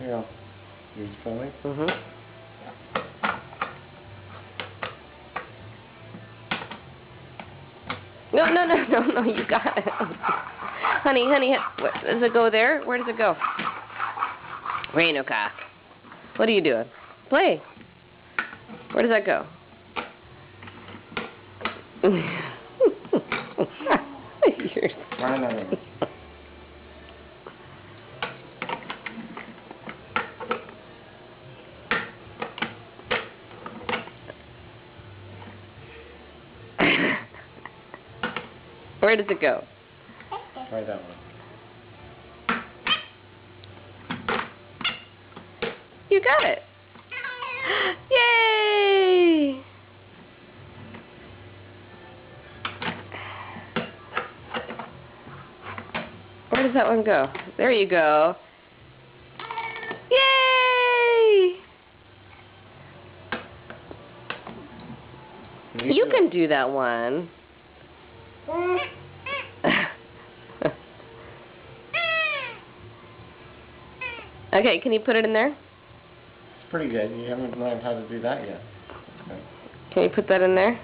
Here you go. You're filming? Mm-hmm. No, you got it. Honey, where, does it go there? Where does it go? Renuka. What are you doing? Play. Where does that go? You're Right. Where does it go? Try that one. You got it. Yay! Where does that one go? There you go. Yay! You can do that one. Okay, can you put it in there? It's pretty good. You haven't learned how to do that yet. Okay. Can you put that in there?